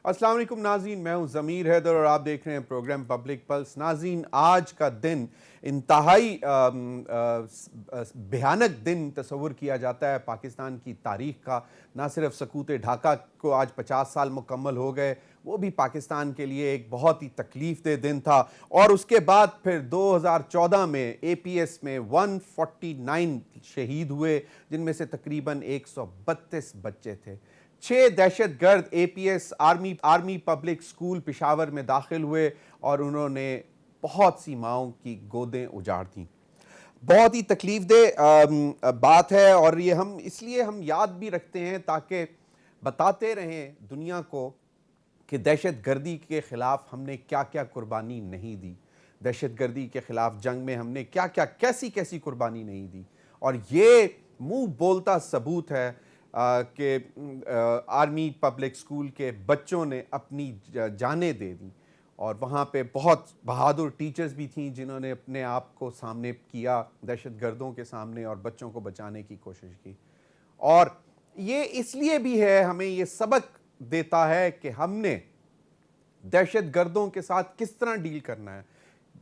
अस्सलाम वालेकुम नाज़रीन, मैं हूं ज़मीर हैदर और आप देख रहे हैं प्रोग्राम पब्लिक पल्स। नाज़रीन, आज का दिन इंतहाई भयानक दिन तस्वुर किया जाता है पाकिस्तान की तारीख़ का। ना सिर्फ सकूत ढाका को आज 50 साल मुकम्मल हो गए, वो भी पाकिस्तान के लिए एक बहुत ही तकलीफ़ दे दिन था। और उसके बाद फिर 2014 में APS में 149 शहीद हुए, जिनमें से तकरीबन 132 बच्चे थे। 6 दहशतगर्द APS army public school Peshawar में दाखिल हुए और उन्होंने बहुत सी माओं की गोदें उजाड़ दी। बहुत ही तकलीफ दे बात है और ये हम इसलिए याद भी रखते हैं ताकि बताते रहें दुनिया को कि दहशतगर्दी के ख़िलाफ़ हमने क्या क्या कुर्बानी नहीं दी, दहशतगर्दी के ख़िलाफ़ जंग में हमने क्या क्या कैसी कैसी कुर्बानी नहीं दी। और ये मुंह बोलता सबूत है कि आर्मी पब्लिक स्कूल के बच्चों ने अपनी जानें दे दी और वहाँ पे बहुत बहादुर टीचर्स भी थीं जिन्होंने अपने आप को सामने किया दहशतगर्दों के सामने और बच्चों को बचाने की कोशिश की। और ये इसलिए भी है, हमें ये सबक देता है कि हमने दहशतगर्दों के साथ किस तरह डील करना है।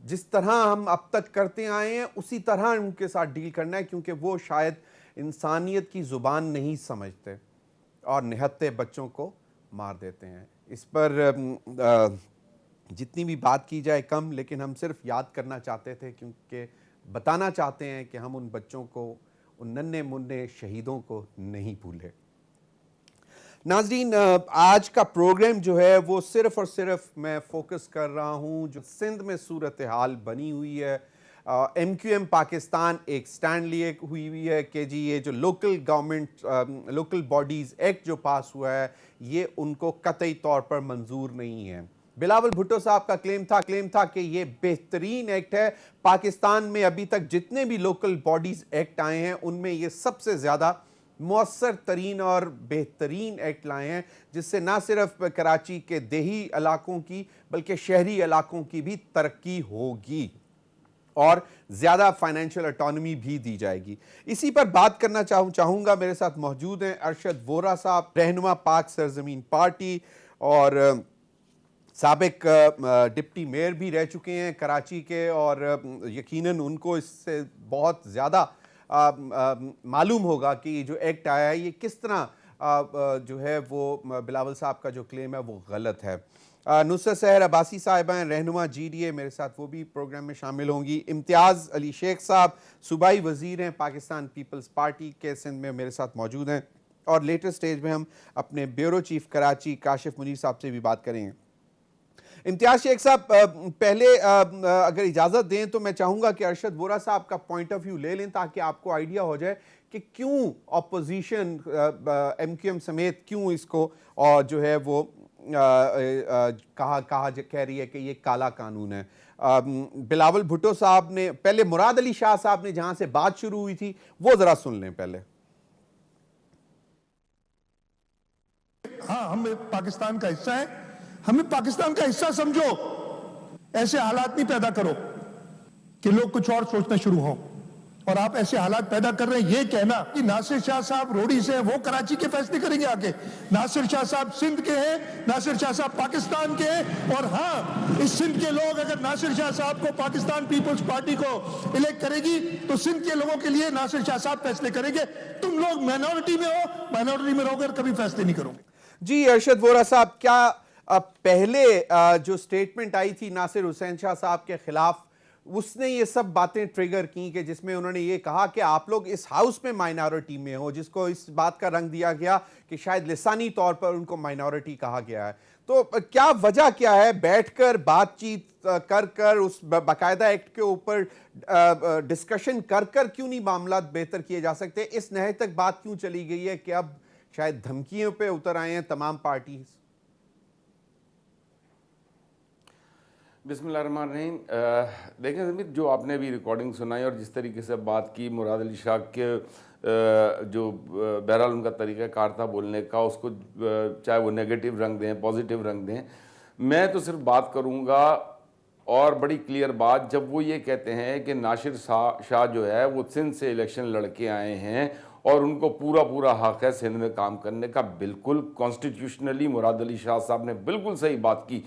जिस तरह हम अब तक करते आए हैं उसी तरह उनके साथ डील करना है, क्योंकि वो शायद इंसानियत की ज़ुबान नहीं समझते और निहत्ते बच्चों को मार देते हैं। इस पर जितनी भी बात की जाए कम, लेकिन हम सिर्फ याद करना चाहते थे क्योंकि बताना चाहते हैं कि हम उन बच्चों को, उन नन्हे मुन्ने शहीदों को नहीं भूले। नाज़रीन, आज का प्रोग्राम जो है वो सिर्फ और सिर्फ मैं फोकस कर रहा हूँ जो सिंध में सूरत हाल बनी हुई है। MQM पाकिस्तान एक स्टैंड लिए हुई है कि जी ये जो लोकल बॉडीज़ एक्ट जो पास हुआ है ये उनको कतई तौर पर मंजूर नहीं है। बिलावल भुट्टो साहब का क्लेम था कि ये बेहतरीन एक्ट है। पाकिस्तान में अभी तक जितने भी लोकल बॉडीज़ एक्ट आए हैं उनमें ये सबसे ज़्यादा मौसर तरीन और बेहतरीन एक्ट लाए हैं, जिससे ना सिर्फ कराची के देही इलाकों की बल्कि शहरी इलाकों की भी तरक्की होगी और ज़्यादा फाइनेंशियल ऑटोनॉमी भी दी जाएगी। इसी पर बात करना चाहूँगा। मेरे साथ मौजूद हैं अरशद वोरा साहब, रहनुमा पाक सरजमीन पार्टी और साबिक डिप्टी मेयर भी रह चुके हैं कराची के, और यकीनन उनको इससे बहुत ज़्यादा मालूम होगा कि जो एक्ट आया है ये किस तरह जो है वो बिलावल साहब का जो क्लेम है वो गलत है। नुसरत सहर अब्बासी साहिबा हैं, रहनुमा GDA, मेरे साथ वो भी प्रोग्राम में शामिल होंगी। इम्तियाज़ अली शेख साहब सूबाई वज़ीर हैं पाकिस्तान पीपल्स पार्टी के, सिंध में मेरे साथ मौजूद हैं। और लेटेस्ट स्टेज में हम अपने ब्यूरो चीफ कराची काशिफ मुनीर साहब से भी बात करेंगे। इम्तियाज़ शेख साहब, पहले अगर इजाज़त दें तो मैं चाहूँगा कि अरशद वोरा साहब का पॉइंट ऑफ व्यू ले लें ताकि आपको आइडिया हो जाए कि क्यों अपोजिशन MQM समेत क्यों इसको और जो है वो कह रही है कि ये काला कानून है। बिलावल भुट्टो साहब ने, पहले मुराद अली शाह साहब ने जहां से बात शुरू हुई थी वो जरा सुन लें पहले। हाँ, हम पाकिस्तान का हिस्सा है, हमें पाकिस्तान का हिस्सा समझो। ऐसे हालात नहीं पैदा करो कि लोग कुछ और सोचना शुरू हों। और आप ऐसे हालात पैदा कर रहे हैं। ये कहना कि नासिर शाह साहब रोडी से हैं, वो कराची के फैसले करेंगे आके। नासिर शाह साहब सिंध के हैं, नासिर शाह साहब पाकिस्तान के हैं। और हाँ, इस सिंध के लोग अगर नासिर शाह साहब को पाकिस्तान पीपल्स पार्टी को इलेक्ट करेगी तो सिंध के लोगों के लिए नासिर शाह साहब फैसले करेंगे। तुम लोग माइनॉरिटी में हो, माइनॉरिटी में रहोगे, कभी फैसले नहीं करोगे। जी अरशद वोरा साहब, क्या पहले जो स्टेटमेंट आई थी नासिर हुसैन शाह साहब के खिलाफ, उसने ये सब बातें ट्रिगर की कि जिसमें उन्होंने ये कहा कि आप लोग इस हाउस में माइनॉरिटी में हो, जिसको इस बात का रंग दिया गया कि शायद लिसानी तौर पर उनको माइनॉरिटी कहा गया है। तो क्या वजह क्या है, बैठकर बातचीत कर उस बाकायदा एक्ट के ऊपर डिस्कशन कर क्यों नहीं मामला बेहतर किए जा सकते? इस नहर तक बात क्यों चली गई है कि अब शायद धमकियों पे उतर आए हैं तमाम पार्टी? बिस्मिल्लाहिर्रहमानिर्रहीम। देखें जमीर, जो आपने भी रिकॉर्डिंग सुनाई और जिस तरीके से बात की मुराद अली शाह के जो बहरहाल उनका तरीक़ाकार था बोलने का, उसको चाहे वो नेगेटिव रंग दें पॉजिटिव रंग दें, मैं तो सिर्फ बात करूँगा और बड़ी क्लियर बात जब वो ये कहते हैं कि नासिर शाह जो है वो सिंध से इलेक्शन लड़के आए हैं और उनको पूरा पूरा हक है सिंध में काम करने का, बिल्कुल कॉन्स्टिट्यूशनली मुराद अली शाह साहब ने बिल्कुल सही बात की।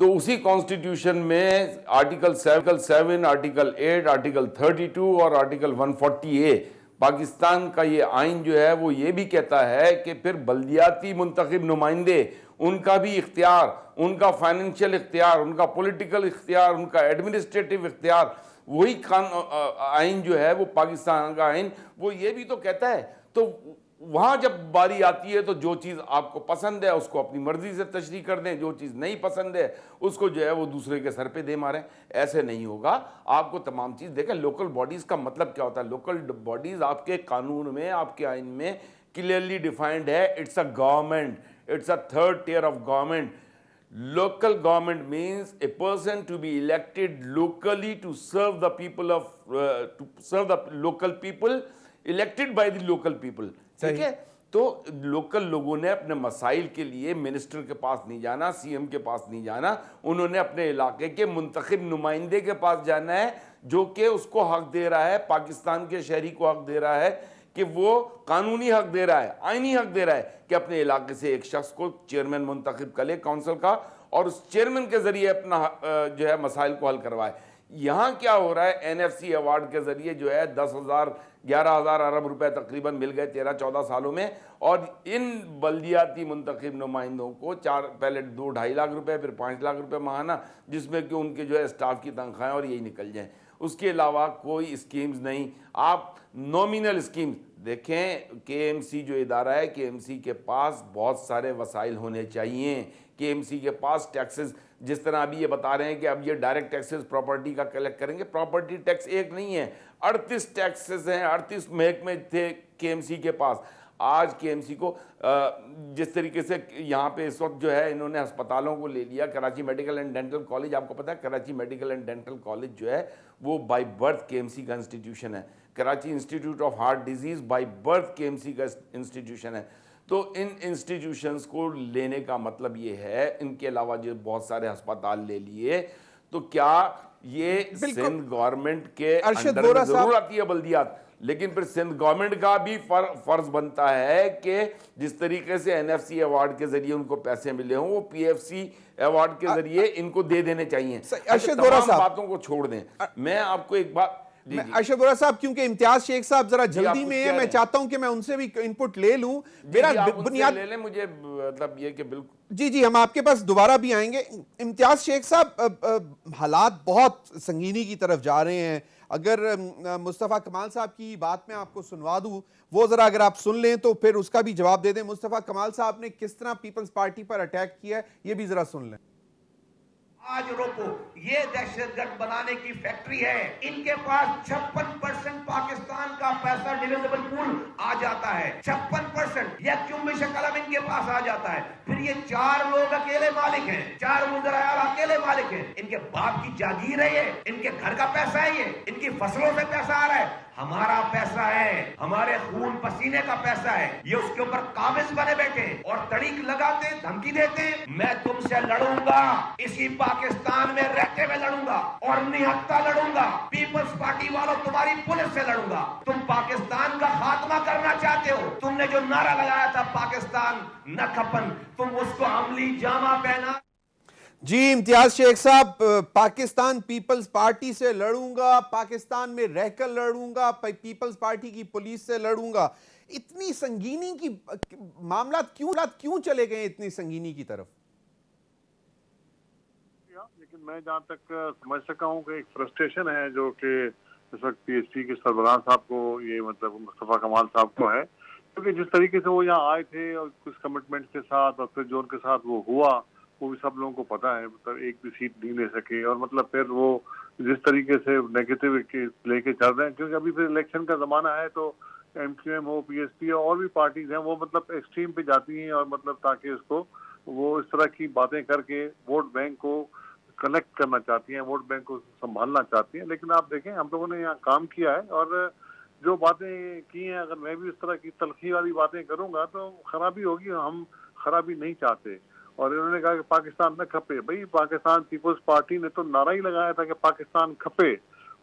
तो उसी कॉन्स्टिट्यूशन में आर्टिकल 7, आर्टिकल 8, आर्टिकल 32 और आर्टिकल 140A पाकिस्तान का ये आइन जो है वो ये भी कहता है कि फिर बल्दियाती मुंतखब नुमाइंदे, उनका भी इख्तियार, उनका फाइनेंशियल इख्तियार, उनका पॉलिटिकल इख्तियार, उनका एडमिनिस्ट्रेटिव इख्तियार, वही आइन जो है वो पाकिस्तान का आइन वो ये भी तो कहता है। तो वहां जब बारी आती है तो जो चीज आपको पसंद है उसको अपनी मर्जी से तशरीह कर दें, जो चीज नहीं पसंद है उसको जो है वो दूसरे के सर पे दे मारें। ऐसे नहीं होगा, आपको तमाम चीज देखें। लोकल बॉडीज का मतलब क्या होता है? लोकल बॉडीज आपके कानून में, आपके आइन में क्लियरली डिफाइंड है। It's a government, it's a third tier of government. Local government means a person to be elected locally to serve the people of to serve the local people, elected by the local people. ठीक है? तो local लोगों ने अपने मसाइल के लिए minister के पास नहीं जाना, सीएम के पास नहीं जाना, उन्होंने अपने इलाके के मुंतखब नुमाइंदे के पास जाना है, जो कि उसको हक दे रहा है, पाकिस्तान के शहरी को हक दे रहा है कि वो कानूनी हक दे रहा है, आईनी हक दे रहा है कि अपने इलाके से एक शख्स को चेयरमैन मुंतखब करे काउंसिल का और उस चेयरमैन के जरिए अपना जो है मसाइल को हल करवाए। यहाँ क्या हो रहा है? एनएफसी अवार्ड के जरिए जो है 10,000 11,000 अरब रुपए तकरीबन मिल गए 13-14 सालों में, और इन बल्दियाती मुंतखब नुमाइंदों को पहले 2-2.5 लाख रुपए, फिर 5 लाख रुपए माहाना, जिसमें कि उनके जो है स्टाफ की तनख्वाहें और यही निकल जाएं। उसके अलावा कोई स्कीम्स नहीं। आप नॉमिनल स्कीम्स देखें। केएमसी जो इदारा है, केएमसी के पास बहुत सारे वसाइल होने चाहिए। केएमसी के पास टैक्सेस, जिस तरह अभी ये बता रहे हैं कि अब ये डायरेक्ट टैक्सेस प्रॉपर्टी का कलेक्ट करेंगे, प्रॉपर्टी टैक्स एक नहीं है, 38 टैक्सेस हैं, 38 महकमे थे केएमसी के पास। आज केएमसी को जिस तरीके से यहाँ पे इस वक्त जो है इन्होंने अस्पतालों को ले लिया, Karachi medical and dental college, आपको पता है Karachi medical and dental college जो है वो बाय बर्थ केएमसी का इंस्टीट्यूशन है। Karachi institute of heart disease by birth KMC का इंस्टीट्यूशन है। तो इन इंस्टीट्यूशंस को लेने का मतलब ये है, इनके अलावा जो बहुत सारे अस्पताल ले लिए, तो क्या ये सिंध गवर्नमेंट के अंडर में जरूर आती है बल्दियात, लेकिन फिर सिंध गवर्नमेंट का भी फर्ज बनता है कि जिस तरीके से एनएफसी अवार्ड के जरिए उनको पैसे मिले हों, वो पीएफसी अवार्ड के जरिए इनको दे देने चाहिए। तमाम बातों को छोड़ दें। मैं आपको एक बात, अरशद वोरा साहब, क्योंकि इम्तियाज शेख साहब जरा जल्दी में है, मैं चाहता हूं कि मैं उनसे भी इनपुट ले लूं। मेरा बुनियाद ले लें, मुझे मतलब ये कि बिल्कुल जी हम आपके पास दोबारा भी आएंगे। इम्तियाज शेख साहब, हालात बहुत संगीनी की तरफ जा रहे हैं। अगर मुस्तफ़ा कमाल साहब की बात मैं आपको सुनवा दूं, वो जरा अगर आप सुन लें तो फिर उसका भी जवाब दे दें। मुस्तफ़ा कमाल साहब ने किस तरह पीपल्स पार्टी पर अटैक किया है, ये भी जरा सुन लें। आज रोको, ये दहशतगर्द बनाने की फैक्ट्री है। इनके पास 56% पाकिस्तान का पैसा डिविजिबल पूल आ जाता है। 56% यह चुम्बिश कलम इनके पास आ जाता है। फिर ये 4 लोग अकेले मालिक हैं, 4 वज़ीर-ए-आला अकेले मालिक हैं। इनके बाप की जागीर है ये, इनके घर का पैसा है ये, इनकी फसलों से पैसा आ रहा है। हमारा पैसा है, हमारे खून पसीने का पैसा है। ये उसके ऊपर काबिज बने बैठे और तड़ीक लगाते, धमकी देते, मैं तुमसे लड़ूंगा, इसी पाकिस्तान में रहते हुए लड़ूंगा और निहत्ता लड़ूंगा। पीपल्स पार्टी वालों, तुम्हारी पुलिस से लड़ूंगा। तुम पाकिस्तान का खात्मा करना चाहते हो। तुमने जो नारा लगाया था पाकिस्तान न खपन, तुम उसको अमली जामा पहना। जी इम्तियाज शेख साहब, पाकिस्तान पीपल्स पार्टी से लड़ूंगा, पाकिस्तान में रहकर लड़ूंगा, पीपल्स पार्टी की पुलिस से लड़ूंगा, इतनी संगीनी की मामला क्यों चले गए इतनी संगीनी की तरफ? लेकिन मैं जहाँ तक समझ सका हूँ कि एक फ्रस्ट्रेशन है जो कि इस वक्त पीएसपी के सरबराह साहब को, ये मतलब मुस्तफ़ा कमाल साहब को है, क्योंकि जिस तरीके से वो यहाँ आए थे और कुछ कमिटमेंट के साथ और फिर जो उनके साथ वो हुआ वो भी सब लोगों को पता है। मतलब एक भी सीट नहीं ले सके और मतलब फिर वो जिस तरीके से नेगेटिव लेके चल रहे हैं, क्योंकि अभी फिर इलेक्शन का जमाना है तो एमक्यूएम हो, पीएसपी हो और भी पार्टीज हैं, वो मतलब एक्सट्रीम पे जाती हैं और मतलब ताकि उसको वो इस तरह की बातें करके वोट बैंक को कनेक्ट करना चाहती हैं, वोट बैंक को संभालना चाहती हैं। लेकिन आप देखें, हम लोगों ने यहाँ काम किया है और जो बातें की हैं, अगर मैं भी इस तरह की तलखी वाली बातें करूंगा तो खराबी होगी। हम खराबी नहीं चाहते और इन्होंने कहा कि पाकिस्तान न खपे। भाई पाकिस्तान पीपल्स पार्टी ने तो नारा ही लगाया था कि पाकिस्तान खपे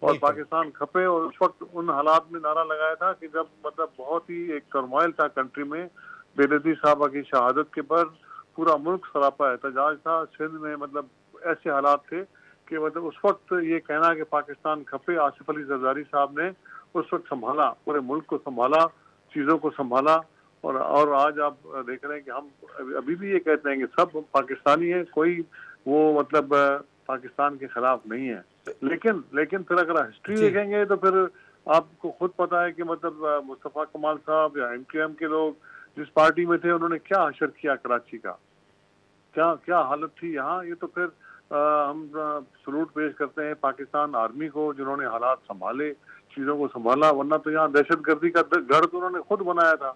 और पाकिस्तान खपे, और उस वक्त उन हालात में नारा लगाया था कि जब मतलब बहुत ही एक टर्मोइल था कंट्री में, बेनजीर साहबा की शहादत के बाद पूरा मुल्क सरापा एहतजाज था सिंध में, मतलब ऐसे हालात थे कि मतलब उस वक्त ये कहना कि पाकिस्तान खपे, आसिफ अली जरदारी साहब ने उस वक्त संभाला, पूरे मुल्क को संभाला, चीज़ों को संभाला। और आज आप देख रहे हैं कि हम अभी भी ये कहते हैं कि सब पाकिस्तानी है, कोई वो मतलब पाकिस्तान के खिलाफ नहीं है। लेकिन फिर अगर हिस्ट्री देखेंगे तो फिर आपको खुद पता है कि मतलब मुस्तफा कमाल साहब या एमक्यूएम के लोग जिस पार्टी में थे उन्होंने क्या हशर किया कराची का, क्या क्या हालत थी यहाँ। ये तो फिर हम सलूट पेश करते हैं पाकिस्तान आर्मी को जिन्होंने हालात संभाले, चीज़ों को संभाला, वरना तो यहाँ दहशतगर्दी का गढ़ तो उन्होंने खुद बनाया था।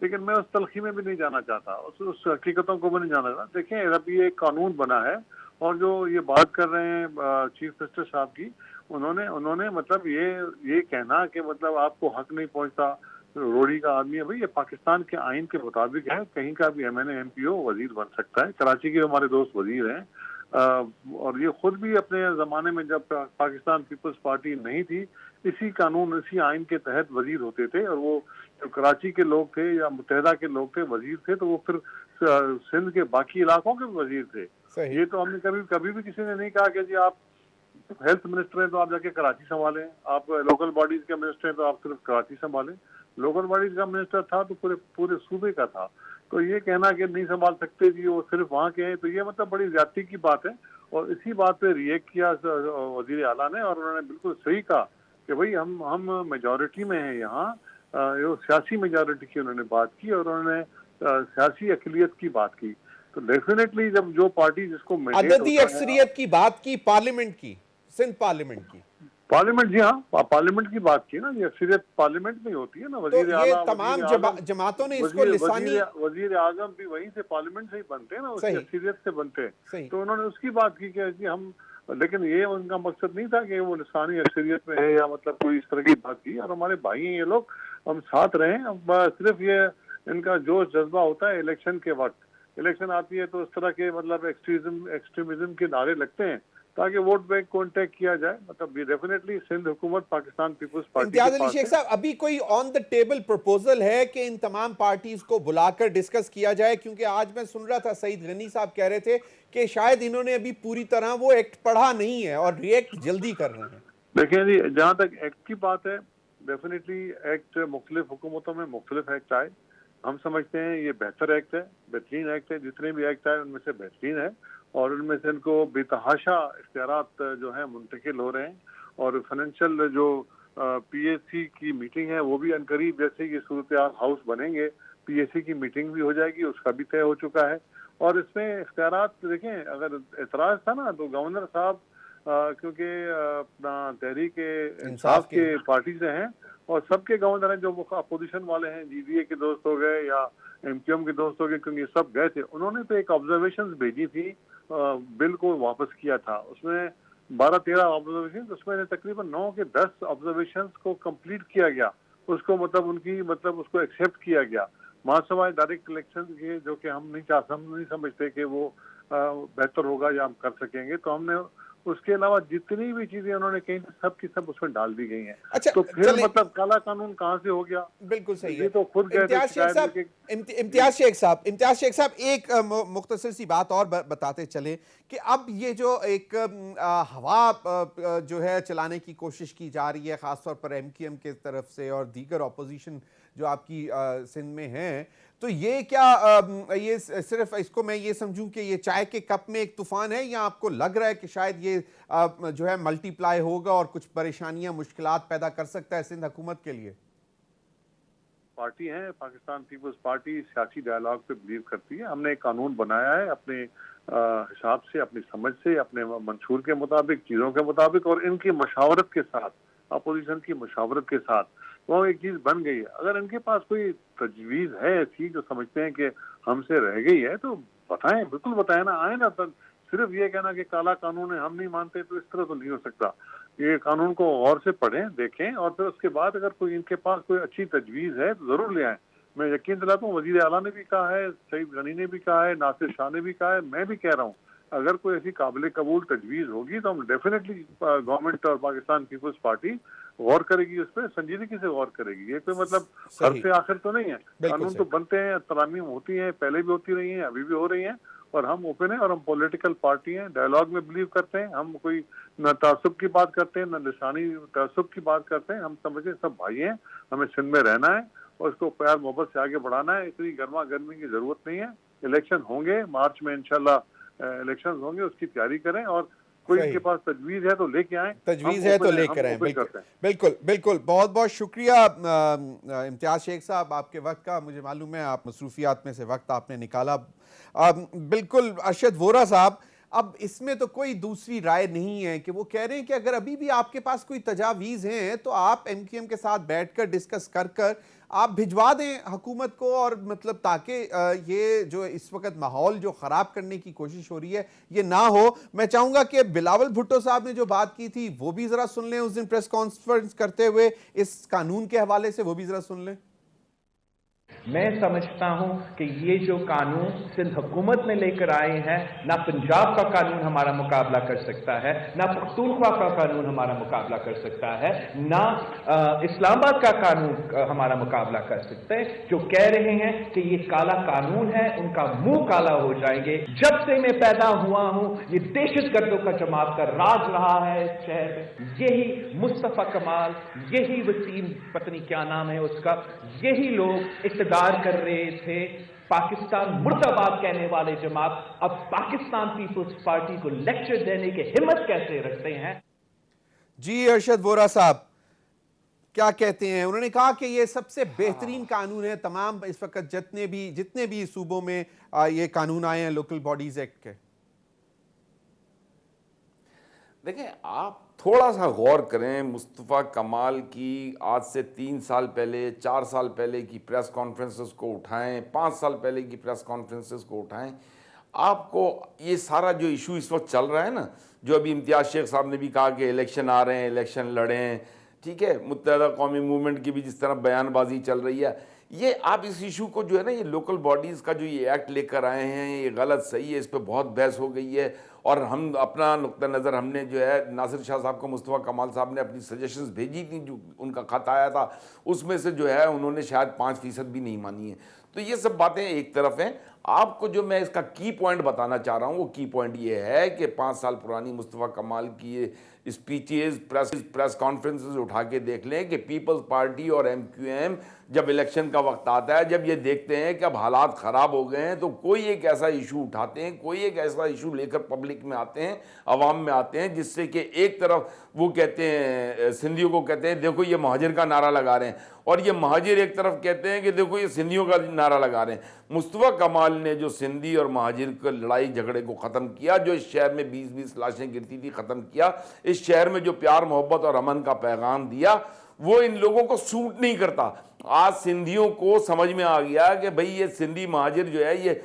लेकिन मैं उस तलखी में भी नहीं जाना चाहता, उस हकीकतों को भी नहीं जाना चाहता। देखें अभी एक कानून बना है और जो ये बात कर रहे हैं चीफ मिनिस्टर साहब की, उन्होंने मतलब ये कहना कि मतलब आपको हक नहीं पहुंचता, रोड़ी का आदमी है, भाई ये पाकिस्तान के आइन के मुताबिक है, कहीं का भी एमएनए एमपीओ वजीर बन सकता है। कराची के हमारे दोस्त वजीर हैं और ये खुद भी अपने ज़माने में जब पाकिस्तान पीपल्स पार्टी नहीं थी, इसी कानून इसी आइन के तहत वजीर होते थे, और वो जो कराची के लोग थे या मुत्तहदा के लोग थे वजीर थे, तो वो फिर सिंध के बाकी इलाकों के वजीर थे। ये तो हमने कभी भी किसी ने नहीं कहा कि जी आप हेल्थ मिनिस्टर हैं तो आप जाके कराची संभालें, आप लोकल बॉडीज के मिनिस्टर हैं तो आप सिर्फ कराची संभालें। लोकल बॉडीज का मिनिस्टर था तो पूरे सूबे का था। तो ये कहना कि नहीं संभाल सकते जी वो सिर्फ वहाँ के हैं, तो ये मतलब बड़ी ज्यादती की बात है। और इसी बात पे रिएक्ट किया वजीर आला ने, और उन्होंने बिल्कुल सही कहा कि भाई हम मेजॉरिटी में हैं यहाँ, सियासी मेजॉरिटी की उन्होंने बात की और उन्होंने सियासी अकलियत की बात की। तो डेफिनेटली जब जो पार्टी जिसको अददी अक्सरियत की बात की, पार्लियामेंट की, सिंध पार्लियामेंट की, पार्लियामेंट, जी हाँ पार्लियामेंट की बात की ना, ये अक्सरियत पार्लियामेंट में होती है ना। वजीर तो ये तमाम जमातों ने इसको लिसानी, वजीर आजम भी वहीं से पार्लियामेंट से ही बनते हैं ना, उसकी अक्सरियत से बनते हैं। तो उन्होंने उसकी बात की कि हम, लेकिन ये उनका मकसद नहीं था कि वो लिसानी अक्सरियत में है या मतलब कोई इस तरह की बात की। और हमारे भाई हैं ये लोग, हम साथ रहे। अब सिर्फ ये इनका जोश जज्बा होता है इलेक्शन के वक्त, इलेक्शन आती है तो इस तरह के मतलब एक्सट्रीमिज्म के नारे लगते हैं ताकि वोट बैंक को अटैक किया जाए। मतलब डेफिनेटली सिंध हुकूमत पाकिस्तान पीपल्स पार्टी इम्तियाज अली शेख साहब, अभी कोई ऑन द टेबल प्रपोजल है कि इन तमाम पार्टीज को बुलाकर डिस्कस किया जाए? क्योंकि आज मैं सुन रहा था सईद गनी साहब कह रहे थे कि शायद इन्होंने अभी पूरी तरह वो एक्ट पढ़ा नहीं है और रिएक्ट जल्दी कर रहे हैं। देखिए जी, जहाँ तक एक्ट की बात है, डेफिनेटली एक्ट मुख्तलिफ हुकूमतों में मुख्तलिफ एक्ट आए। हम समझते हैं ये बेहतर एक्ट है, बेहतरीन एक्ट है। जितने भी एक्ट आए उनमें से बेहतरीन है और उनमें से इनको बेतहाशा इख्तियारात जो है मुंतकिल हो रहे हैं। और फाइनेंशियल जो पीएसी की मीटिंग है वो भी अनकरीब, जैसे ये सूरत हाउस बनेंगे पीएसी की मीटिंग भी हो जाएगी, उसका भी तय हो चुका है। और इसमें इख्तियारात देखें, अगर एतराज था ना तो गवर्नर साहब क्योंकि अपना तहरीक इंसाफ के पार्टी से हैं और सबके गवर्नर हैं जो अपोजिशन वाले हैं, जीडीए के दोस्त हो गए या एमक्यूएम के दोस्त हो गए, क्योंकि सब गए थे। उन्होंने तो एक ऑब्जर्वेशन भेजी थी, बिल को वापस किया था, उसमें 12-13 ऑब्जर्वेशन, उसमें तकरीबन 9 के 10 ऑब्जर्वेशन को कंप्लीट किया गया, उसको मतलब उनकी मतलब उसको एक्सेप्ट किया गया। महासभा डायरेक्ट इलेक्शन के जो कि हम नहीं समझते कि वो बेहतर होगा या हम कर सकेंगे, तो हमने उसके अलावा जितनी भी चीजें उन्होंने कही सब की सब उसमें डाल दी गई हैं। अच्छा, तो फिर मतलब काला कानून कहाँ से हो गया? बिल्कुल सही है। ये तो खुद इम्तियाज शेख साहब एक मुख्तसर सी बात और बताते चले कि अब ये जो एक हवा जो है चलाने की कोशिश की जा रही है खासतौर पर एमक्यूएम के तरफ से और दीगर ऑपोजिशन जो आपकी सिंध में है, तो ये क्या ये सिर्फ इसको मैं ये समझूं कि ये चाय के कप में एक तूफान है, या आपको लग रहा है कि शायद ये जो है मल्टीप्लाई होगा और कुछ परेशानियां मुश्किलात पैदा कर सकता है सिंध हुकूमत के लिए? पार्टी है पाकिस्तान पीपल्स पार्टी, सियासी डायलॉग पे बिलीव करती है। हमने एक कानून बनाया है अपने हिसाब से, अपनी समझ से, अपने मंशूर के मुताबिक, चीज़ों के मुताबिक और इनकी मशावरत के साथ, अपोजिशन की मशावरत के साथ वो एक चीज़ बन गई है। अगर इनके पास कोई तजवीज़ है ऐसी जो समझते हैं कि हमसे रह गई है तो बताएं, बिल्कुल बताएं ना, आए ना। तो सिर्फ ये कहना कि काला कानून है हम नहीं मानते, तो इस तरह तो नहीं हो सकता। ये कानून को गौर से पढ़ें, देखें और फिर उसके बाद अगर कोई इनके पास कोई अच्छी तजवीज़ है तो ज़रूर ले आएँ। मैं यकीन दिलाता हूँ, वजीर आला ने भी कहा है, सईद गनी ने भी कहा है, नासिर शाह ने भी कहा है, मैं भी कह रहा हूँ, अगर कोई ऐसी काबिल कबूल तजवीज होगी तो हम डेफिनेटली गवर्नमेंट और पाकिस्तान पीपल्स पार्टी गौर करेगी, उस पर संजीदगी से गौर करेगी। ये कोई मतलब हर से आखिर तो नहीं है, कानून तो बनते हैं, तरामीम होती हैं, पहले भी होती रही हैं, अभी भी हो रही हैं, और हम ओपन हैं और हम पॉलिटिकल पार्टी हैं, डायलॉग में बिलीव करते हैं, हम कोई न तासुब की बात करते हैं न लिसानी तासुब की बात करते हैं, हम समझे सब भाई हैं, हमें सिंध में रहना है और उसको प्यार मोहब्बत से आगे बढ़ाना है। इतनी गर्मा गर्मी की जरूरत नहीं है। इलेक्शन होंगे मार्च में, इंशाल्लाह इलेक्शन होंगे, उसकी तैयारी करें और कोई इनके पास तजवीज है तो लेके आए, तजवीज है तो लेकर आए। बिल्कुल बिल्कुल, बहुत बहुत शुक्रिया इम्तियाज शेख साहब आपके वक्त का। मुझे मालूम है आप मसरूफियात में से वक्त आपने निकाला। बिल्कुल अरशद वोरा साहब, अब इसमें तो कोई दूसरी राय नहीं है कि वो कह रहे हैं कि अगर अभी भी आपके पास कोई तजावीज़ हैं तो आप MQM के साथ बैठकर डिस्कस कर आप भिजवा दें हुकूमत को, और मतलब ताकि ये जो इस वक्त माहौल जो ख़राब करने की कोशिश हो रही है ये ना हो। मैं चाहूँगा कि बिलावल भुट्टो साहब ने जो बात की थी वो भी ज़रा सुन लें, उस दिन प्रेस कॉन्फ्रेंस करते हुए इस कानून के हवाले से, वो भी ज़रा सुन लें। मैं समझता हूं कि ये जो कानून सिंध हुकूमत में लेकर आए हैं, ना पंजाब का कानून हमारा मुकाबला कर सकता है, ना पख्तूनख्वा का कानून हमारा मुकाबला कर सकता है, ना इस्लामाबाद का कानून हमारा मुकाबला कर सकते हैं। जो कह रहे हैं कि ये काला कानून है, उनका मुंह काला हो जाएंगे। जब से मैं पैदा हुआ हूं ये दहशतगर्दों का जमात का राज रहा है इस शहर में। यही मुस्तफा कमाल, यही वसीम, पत्नी क्या नाम है उसका, यही लोग इक़्तिदार कर रहे थे। पाकिस्तान मुर्दाबाद कहने वाले जमात अब पाकिस्तान पीपुल्स पार्टी को लेक्चर देने की हिम्मत कैसे रखते हैं? जी अरशद वोरा साहब क्या कहते हैं? उन्होंने कहा कि ये सबसे बेहतरीन कानून है तमाम इस वक्त जितने भी सूबों में ये कानून आए हैं लोकल बॉडीज एक्ट के। देखें, आप थोड़ा सा गौर करें, मुस्तफ़ा कमाल की आज से 3 साल पहले, 4 साल पहले की प्रेस कॉन्फ्रेंसेस को उठाएं, 5 साल पहले की प्रेस कॉन्फ्रेंसेस को उठाएं, आपको ये सारा जो इशू इस वक्त चल रहा है ना, जो अभी इम्तियाज शेख साहब ने भी कहा कि इलेक्शन आ रहे हैं, इलेक्शन लड़ें, ठीक है, मुत्तहदा कौमी मूवमेंट की भी जिस तरह बयानबाजी चल रही है, ये आप इस इशू को जो है ना, ये लोकल बॉडीज़ का जो ये एक्ट लेकर आए हैं, ये गलत सही है, इस पर बहुत बहस हो गई है। और हम अपना नुक्ता नज़र हमने जो है नासिर शाह साहब को, मुस्तफ़ा कमाल साहब ने अपनी सजेशंस भेजी थी, जो उनका खत आया था उसमें से जो है उन्होंने शायद 5% भी नहीं मानी है। तो ये सब बातें एक तरफ हैं। आपको जो मैं इसका की पॉइंट बताना चाह रहा हूँ वो की पॉइंट ये है कि 5 साल पुरानी मुस्तफ़ा कमाल की ये स्पीचेस, प्रेस कॉन्फ्रेंसेस उठा के देख लें कि पीपल्स पार्टी और MQM जब इलेक्शन का वक्त आता है, जब ये देखते हैं कि अब हालात ख़राब हो गए हैं, तो कोई एक ऐसा इशू उठाते हैं, कोई एक ऐसा इशू लेकर पब्लिक में आते हैं, अवाम में आते हैं, जिससे कि एक तरफ वो कहते हैं, सिंधियों को कहते हैं देखो ये महाजिर का नारा लगा रहे हैं, और ये महाजिर एक तरफ कहते हैं कि देखो ये सिंधियों का नारा लगा रहे हैं। मुस्तफ़ा कमाल ने जो सिंधी और महाजिर के लड़ाई झगड़े को ख़त्म किया, जो इस शहर में 20-20 लाशें गिरती थी ख़त्म किया, इस शहर में जो प्यार मोहब्बत और अमन का पैगाम दिया, वो इन लोगों को सूट नहीं करता। आज सिंधियों को समझ में आ गया कि भाई ये सिंधी महाजिर जो है, ये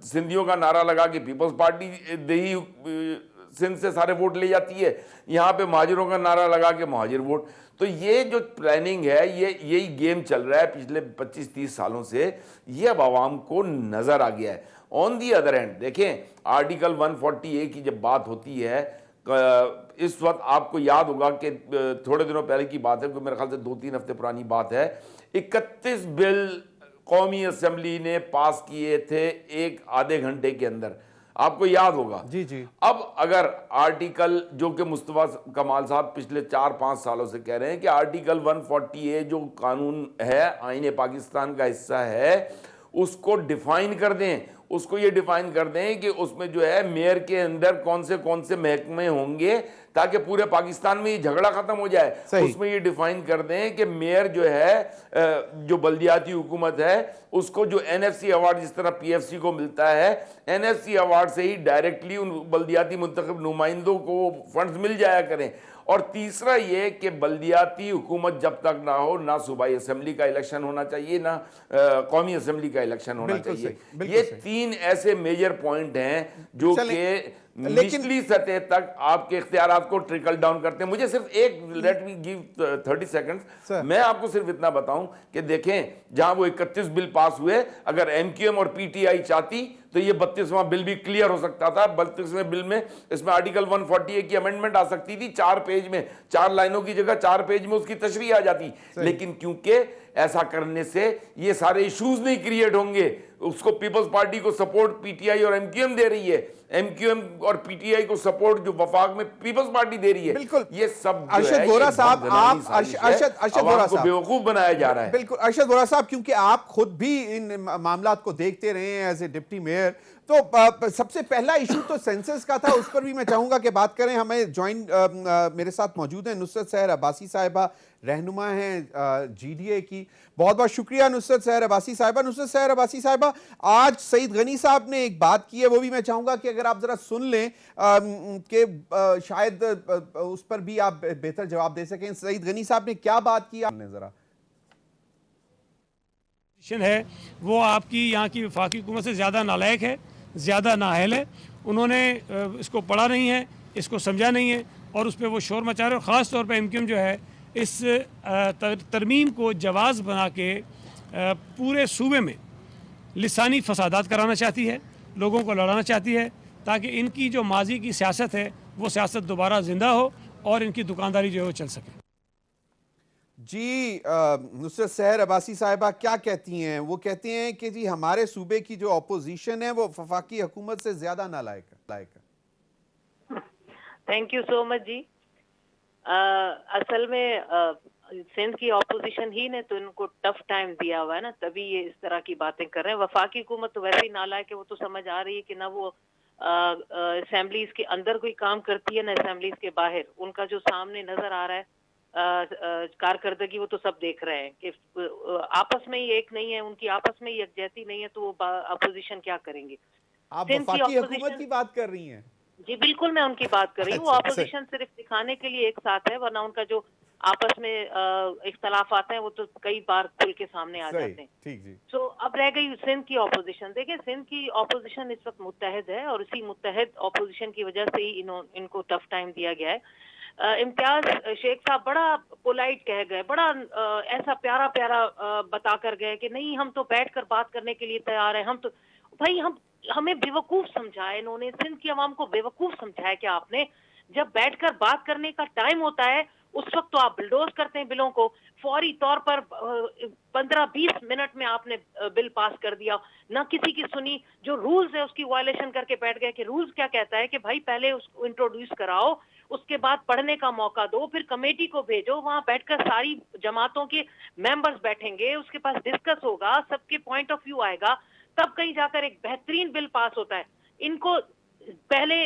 सिंधियों का नारा लगा के पीपल्स पार्टी दही सिंध से सारे वोट ले जाती है, यहाँ पे महाजिरों का नारा लगा के महाजिर वोट। तो ये जो प्लानिंग है, यही गेम चल रहा है पिछले 25-30 सालों से, ये अब आवाम को नज़र आ गया है। ऑन दी अदर हैंड देखें, आर्टिकल 140A की जब बात होती है, इस वक्त आपको याद होगा कि थोड़े दिनों पहले की बात है, मेरे ख्याल से 2-3 हफ्ते पुरानी बात है, 31 बिल कौमी असम्बली ने पास किए थे एक आधे घंटे के अंदर, आपको याद होगा। जी जी। अब अगर आर्टिकल, जो कि मुस्तफ़ा कमाल साहब पिछले 4-5 सालों से कह रहे हैं कि आर्टिकल 140A जो कानून है, आईने पाकिस्तान का हिस्सा है, उसको डिफाइन कर दें, उसको ये डिफाइन कर दें कि उसमें जो है मेयर के अंदर कौन से महकमे होंगे, ताकि पूरे पाकिस्तान में ये झगड़ा खत्म हो जाए। उसमें ये डिफाइन कर दें कि मेयर जो है, जो बल्दियाती हुकूमत है, उसको जो NFC अवार्ड जिस तरह PFC को मिलता है, NFC अवार्ड से ही डायरेक्टली उन बल्दियाती मुंतखब नुमाइंदों को फंड्स मिल जाया करें। और तीसरा ये कि बल्दियाती हुकूमत जब तक ना हो, ना सूबाई असम्बली का इलेक्शन होना चाहिए, ना कौमी असम्बली का इलेक्शन होना चाहिए। ये 3 ऐसे मेजर पॉइंट हैं जो कि निचली सतह तक आपके इख्तियारात को ट्रिकल डाउन करते हैं। मुझे सिर्फ एक, लेट मी गिव 30 सेकंड्स, मैं आपको सिर्फ इतना बताऊं कि देखें, जहां वो 31 बिल पास हुए, अगर एमक्यूएम और पीटीआई चाहती तो ये 32वां बिल भी क्लियर हो सकता था। 32वें बिल में इसमें आर्टिकल 148 की अमेंडमेंट आ सकती थी, 4 पेज में, 4 लाइनों की जगह 4 पेज में उसकी तशरीह आ जाती। लेकिन क्योंकि ऐसा करने से ये सारे इश्यूज नहीं क्रिएट होंगे, उसको पीपल्स पार्टी को सपोर्ट पीटीआई और एमक्यूएम दे रही है, एमक्यूएम और पीटीआई को सपोर्ट जो वफाक में पीपल्स पार्टी दे रही है। बिल्कुल, ये सब अरशद वोरा साहब, आप अरशद वोरा साहब बेवकूफ बनाया जा रहा है। बिल्कुल अरशद वोरा साहब, क्योंकि आप खुद भी इन मामलात को देखते रहे हैं एज ए डिप्टी मेयर, तो सबसे पहला इशू तो सेंसस का था, उस पर भी मैं चाहूंगा कि बात करें। हमें ज्वाइन मेरे साथ मौजूद हैं नुसरत सहर अब्बासी साहिबा, रहनुमा हैं जीडीए की। बहुत बहुत शुक्रिया नुसरत सहर अब्बासी साहिबा। नुसरत सहर अब्बासी साहिबा, आज सईद गनी साहब ने एक बात की है, वो भी मैं चाहूंगा कि अगर आप जरा सुन लें कि शायद उस पर भी आप बेहतर जवाब दे सकें। सईद गनी साहब ने क्या बात की, आपने जरा है वो आपकी यहाँ की वफाकी हुकूमत से ज़्यादा नालायक है, ज़्यादा नाअहल है। उन्होंने इसको पढ़ा नहीं है, इसको समझा नहीं है और उस पर वो शोर मचा रहे। और ख़ास तौर पर एमक्यूएम जो है इस तरमीम को जवाज़ बना के पूरे सूबे में लिसानी फसादात कराना चाहती है, लोगों को लड़ाना चाहती है, ताकि इनकी जो माजी की सियासत है वो सियासत दोबारा ज़िंदा हो और इनकी दुकानदारी जो है वो चल सके। जी नुसरत सहर अब्बासी साहिबा क्या कहती हैं? वो कहती हैं कि जी हमारे सूबे की जो अपोजिशन है वो वफाकी हुकूमत से ज्यादा नालायक है। थैंक यू सो मच जी। असल में सिंध की अपोजिशन ही ने तो इनको टफ टाइम दिया हुआ है ना, तभी ये इस तरह की बातें कर रहे हैं। वफाकी हुकूमत तो वैसे ही नालायक है, वो तो समझ आ रही है कि ना वो असेंबलीज के अंदर कोई काम करती है ना असेंबलीज के बाहर। उनका जो सामने नजर आ रहा है कारकर्दगी, वो तो सब देख रहे हैं कि आपस में ही एक नहीं है, उनकी आपस में ही यकजहती नहीं है, तो वो अपोजिशन क्या करेंगे। आप वफाकी हुकूमत की बात कर रही हैं? जी बिल्कुल, मैं उनकी बात कर रही हूँ। वो अपोजिशन सिर्फ दिखाने के लिए एक साथ है, वरना उनका जो आपस में इख्तलाफ आते हैं वो तो कई बार खुल के सामने आ जाते हैं। ठीक जी। तो अब रह गई सिंध की अपोजिशन। देखिए, सिंध की अपोजिशन इस वक्त मुत्तहद है और इसी मुत्तहद अपोजिशन की वजह से ही इनको टफ टाइम दिया गया है। इम्तियाज शेख साहब बड़ा पोलाइट कह गए, बड़ा ऐसा प्यारा प्यारा बता कर गए कि नहीं हम तो बैठकर बात करने के लिए तैयार हैं। हम तो भाई हमें बेवकूफ समझाया इन्होंने, सिंध की आवाम को बेवकूफ समझाया कि आपने जब बैठकर बात करने का टाइम होता है उस वक्त तो आप बिलडोज करते हैं बिलों को। फौरी तौर पर 15-20 मिनट में आपने बिल पास कर दिया, ना किसी की सुनी। जो रूल्स है उसकी वायलेशन करके बैठ गए कि रूल्स क्या कहता है कि भाई पहले उसको इंट्रोड्यूस कराओ, उसके बाद पढ़ने का मौका दो, फिर कमेटी को भेजो, वहां बैठकर सारी जमातों के मेंबर्स बैठेंगे, उसके पास डिस्कस होगा, सबके पॉइंट ऑफ व्यू आएगा, तब कहीं जाकर एक बेहतरीन बिल पास होता है। इनको पहले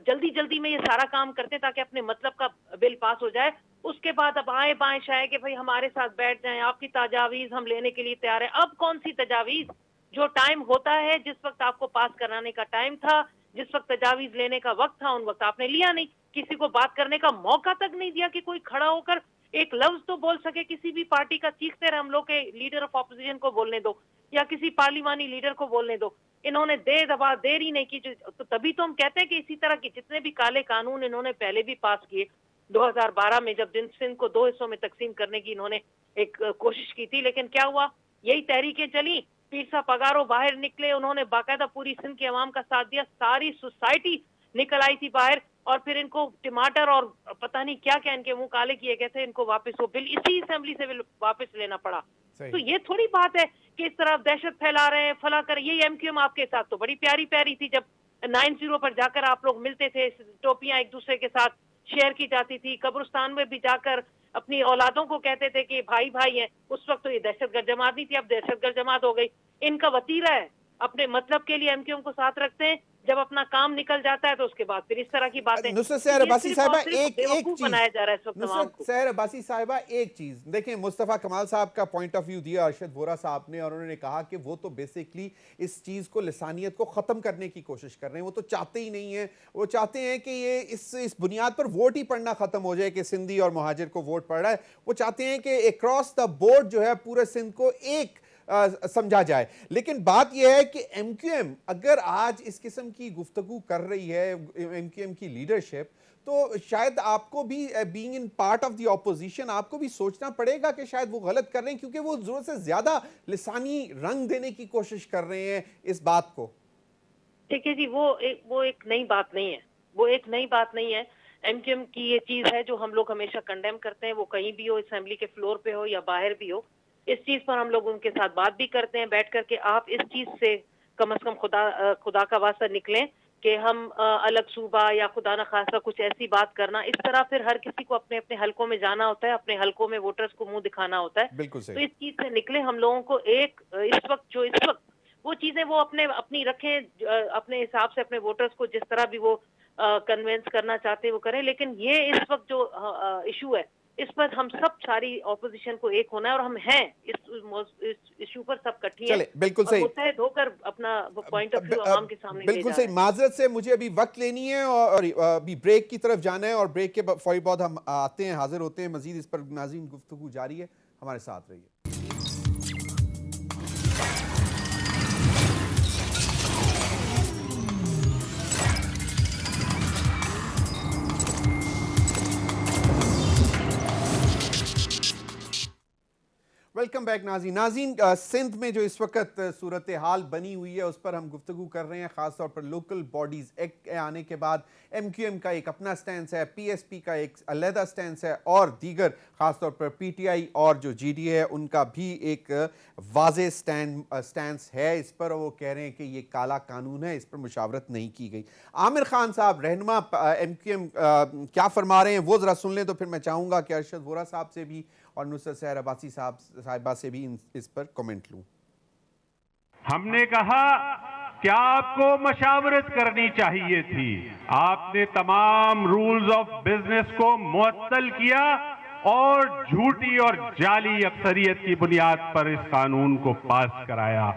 जल्दी जल्दी में ये सारा काम करते ताकि अपने मतलब का बिल पास हो जाए, उसके बाद अब आए बाएं शाये कि भाई हमारे साथ बैठ जाएं, आपकी तजावीज हम लेने के लिए तैयार है। अब कौन सी तजावीज? जो टाइम होता है, जिस वक्त आपको पास कराने का टाइम था, जिस वक्त तजावीज लेने का वक्त था, उन वक्त आपने लिया नहीं। किसी को बात करने का मौका तक नहीं दिया कि कोई खड़ा होकर एक लफ्ज तो बोल सके। किसी भी पार्टी का चीखते रहे हम लोग के लीडर ऑफ ऑपोजिशन को बोलने दो या किसी पार्लिमानी लीडर को बोलने दो। इन्होंने देर ही नहीं की, तो तभी तो हम कहते हैं कि इसी तरह के जितने भी काले कानून इन्होंने पहले भी पास किए, 2012 में जब सिंध को 2 हिस्सों में तकसीम करने की इन्होंने एक कोशिश की थी, लेकिन क्या हुआ? यही तहरीकें चली, पीरसा पगारो बाहर निकले, उन्होंने बाकायदा पूरी सिंध के अवाम का साथ दिया, सारी सोसाइटी निकल आई थी बाहर, और फिर इनको टमाटर और पता नहीं क्या क्या इनके मुंह काले किए गए थे, इनको वापस वो बिल इसी असेंबली से बिल वापस लेना पड़ा। तो ये थोड़ी बात है कि इस तरह दहशत फैला रहे हैं, फला कर। ये एमक्यूएम आपके साथ तो बड़ी प्यारी प्यारी थी, जब 90 पर जाकर आप लोग मिलते थे, टोपियां एक दूसरे के साथ शेयर की जाती थी, कब्रिस्तान में भी जाकर अपनी औलादों को कहते थे कि भाई भाई हैं। उस वक्त तो ये दहशतगर्द जमात नहीं थी, अब दहशतगर्द जमात हो गई। इनका वतीरा है, अपने मतलब के लिए एमक्यूएम को साथ रखते हैं, जब अपना काम निकल जाता है तो उसके बाद फिर इस तरह की बातें। नुसरत सहर अब्बासी साहिबा एक चीज बनाया जा रहा है इस वक्त। नुसरत सहर अब्बासी साहिबा एक चीज देखें, मुस्तफा कमाल साहब का पॉइंट ऑफ व्यू दिया अरशद वोरा साहब ने, और उन्होंने कहा कि वो तो बेसिकली इस चीज को, लिसानियत को खत्म करने की कोशिश कर रहे हैं। वो तो चाहते ही नहीं है, वो चाहते हैं कि ये इस बुनियाद पर वोट ही पढ़ना खत्म हो जाए कि सिंधी और मुहाजिर को वोट पड़ रहा है। वो चाहते हैं कि अक्रॉस द बोर्ड जो है पूरे सिंध को एक समझा जाए। लेकिन बात यह है कि एमक्यूएम अगर आज इस किस्म की गुफ्तगू कर रही है, एमक्यूएम की लीडरशिप, तो शायद आपको भी being in part of the opposition आपको भी सोचना पड़ेगा कि शायद वो गलत कर रहे हैं, क्योंकि वो जरूरत से ज्यादा लिसानी रंग देने की कोशिश कर रहे हैं इस बात को। देखिए जी, वो एक नई बात नहीं है, वो एक नई बात नहीं है। एमक्यूएम की ये चीज है जो हम लोग हमेशा कंडेम करते हैं, वो कहीं भी हो, असेंबली के फ्लोर पे हो या बाहर भी हो, इस चीज पर हम लोग उनके साथ बात भी करते हैं बैठ करके। आप इस चीज से कम से कम खुदा का वास्ता निकलें कि हम अलग सूबा या खुदा न खासा कुछ ऐसी बात करना, इस तरह फिर हर किसी को अपने अपने हलकों में जाना होता है, अपने हलकों में वोटर्स को मुंह दिखाना होता है। बिल्कुल तो सही। इस चीज से निकले, हम लोगों को एक इस वक्त वो चीजें वो अपनी रखें, अपने हिसाब से अपने वोटर्स को जिस तरह भी वो कन्विंस करना चाहते हैं वो करें। लेकिन ये इस वक्त जो इशू है, इस पर हम सब सारी ऑपोजिशन को एक होना है, और हम हैं इस इशू पर सब इकट्ठी हैं, बिल्कुल सही, मुत्तहद होकर अपना पॉइंट ऑफ व्यू आवाम के सामने ले बिल्कुल जा सही। रहे हैं। माजरत से मुझे अभी वक्त लेनी है और अभी ब्रेक की तरफ जाना है, और ब्रेक के फौरी बाद हम आते हैं, हाजिर होते हैं मजीद। इस पर नाज़रीन गुफ्तगू जारी है, हमारे साथ रहिए। वेलकम बैक नाज़रीन। सिंध में जो इस वक्त सूरत हाल बनी हुई है उस पर हम गुफ्तगू कर रहे हैं, ख़ासतौर पर लोकल बॉडीज़ एक्ट के आने के बाद एमक्यूएम का एक अपना स्टैंस है, पीएसपी का एक अलहदा स्टैंस है, और दीगर ख़ासतौर पर पीटीआई और जो जीडीए है उनका भी एक वाज़े स्टैंस है इस पर। वो कह रहे हैं कि ये काला कानून है, इस पर मुशावरत नहीं की गई। आमिर खान साहब रहनुमा एमक्यूएम क्या फरमा रहे हैं वो ज़रा सुन लें, तो फिर मैं चाहूँगा कि अरशद वोरा साहब से भी और नुसरत सहर अब्बासी साहिबा से भी इस पर कमेंट लूं। हमने कहा क्या आपको मशावरत करनी चाहिए थी, आपने तमाम रूल्स ऑफ बिजनेस को मुअत्तल किया और झूठी और जाली अक्सरियत की बुनियाद पर इस कानून को पास कराया।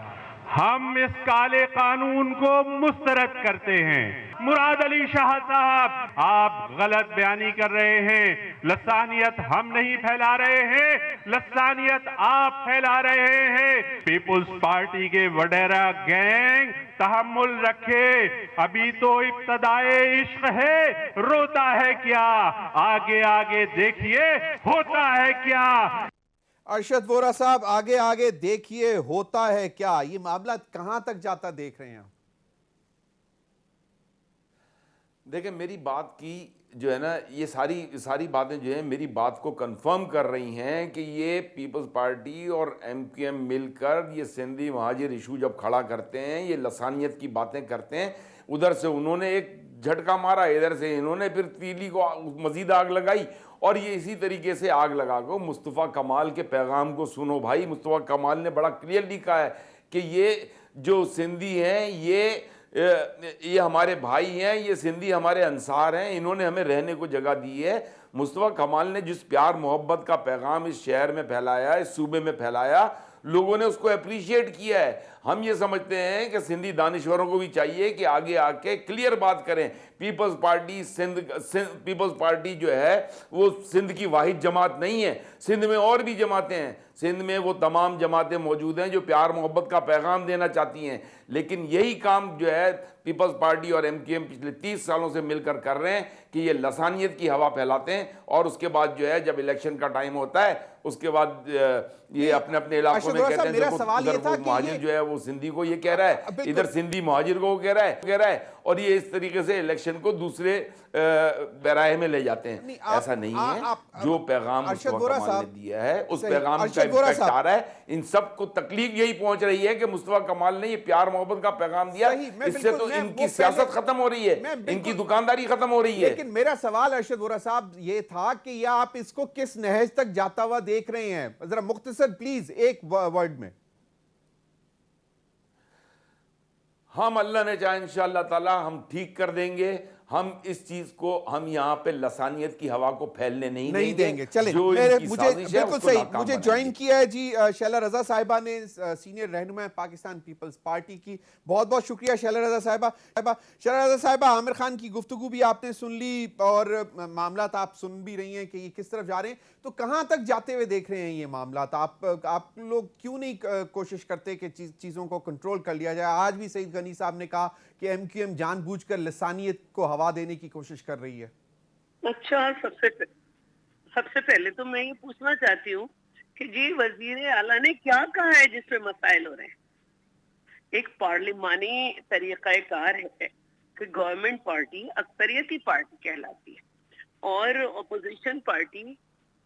हम इस काले कानून को मुस्तरद करते हैं। मुराद अली शाह साहब, आप गलत बयानी कर रहे हैं। लसानियत हम नहीं फैला रहे हैं, लसानियत आप फैला रहे हैं। पीपुल्स पार्टी के वडेरा गैंग तहम्मुल रखे, अभी तो इब्तदाए इश्क है, रोता है क्या, आगे आगे देखिए होता है क्या। अरशद वोरा साहब, आगे आगे देखिए होता है क्या, ये मामला कहां तक जाता देख रहे हैं आप? देखिए, मेरी बात की जो है ना, ये सारी बातें जो है मेरी बात को कंफर्म कर रही हैं कि ये पीपल्स पार्टी और एमक्यूएम मिलकर ये सिंधी महाजिर इशू जब खड़ा करते हैं, ये लसानियत की बातें करते हैं। उधर से उन्होंने एक झटका मारा, इधर से इन्होंने फिर तीली को मजीद आग लगाई, और ये इसी तरीके से आग लगा को मुस्तफ़ा कमाल के पैगाम को सुनो भाई। मुस्तफ़ा कमाल ने बड़ा क्लियरली कहा है कि ये जो सिंधी हैं ये हमारे भाई हैं, ये सिंधी हमारे अंसार हैं, इन्होंने हमें रहने को जगह दी है। मुस्तफ़ा कमाल ने जिस प्यार मोहब्बत का पैगाम इस शहर में फैलाया, इस सूबे में फैलाया, लोगों ने उसको अप्रिशिएट किया है। हम ये समझते हैं कि सिंधी दानिश्वरों को भी चाहिए कि आगे आके क्लियर बात करें। पीपल्स पार्टी जो है वो सिंध की वाहिद जमात नहीं है, सिंध में और भी जमातें हैं, सिंध में वो तमाम जमातें मौजूद हैं जो प्यार मोहब्बत का पैगाम देना चाहती हैं। लेकिन यही काम जो है पीपल्स पार्टी और एमक्यूएम पिछले 30 सालों से मिलकर कर रहे हैं कि ये लसानियत की हवा फैलाते हैं, और उसके बाद जो है जब इलेक्शन का टाइम होता है उसके बाद ये अपने अपने इलाकों में कहते हैं। देखो, महाजिर जो है वो सिंधी को ये कह रहा है, इधर सिंधी महाजिर को कह रहा है, और ये इस तरीके से इलेक्शन को दूसरे बैराए में ले जाते हैं। ऐसा नहीं है। जो पैगाम मुस्तफा कमाल ने दिया है उस पैगाम का इम्पैक्ट आ रहा है। इन सबको तकलीफ यही पहुंच रही है कि मुस्तफा कमाल ने ये प्यार मोहब्बत का पैगाम दिया, इससे तो इनकी सियासत खत्म हो रही है, इनकी दुकानदारी खत्म हो रही है। लेकिन मेरा सवाल अरशद वोरा साहब ये था कि ये आप इसको किस नहज तक जाता हुआ देख रहे हैं, जरा मुख्तसर प्लीज एक वर्ड में। हम अल्लाह ने चाहे इंशाअल्लाह ताला हम ठीक कर देंगे। हम इस चीज को, हम यहाँ पे लसानियत की हवा को फैलने नहीं देंगे। चले, मुझे बिल्कुल सही, मुझे ज्वाइन किया है जी शैला रजा साहिबा ने, सीनियर रहनुमा पाकिस्तान पीपल्स पार्टी की। बहुत बहुत शुक्रिया शैला रजा साहिबा। शैला रजा साहिबा, आमिर खान की गुफ्तगू भी आपने सुन ली और मामला आप सुन भी रही हैं कि ये किस तरफ जा रहे हैं, तो कहां तक जाते हुए देख रहे हैं ये मामला? आप लोग क्यों नहीं कोशिश करते कि चीजों को कंट्रोल कर लिया जाए? आज भी सईद गनी साहब ने कहा कि एमक्यूएम जानबूझकर लसानियत को हवा देने की कोशिश कर रही है। अच्छा, सबसे पहले तो मैं ये पूछना चाहती हूँ कि जी वजीर आला ने क्या कहा है जिसपे मसाइल हो रहे हैं? एक पार्लिमानी तरीक़ाकार है कि गवर्नमेंट पार्टी अक्सरियती पार्टी कहलाती है और अपोजिशन पार्टी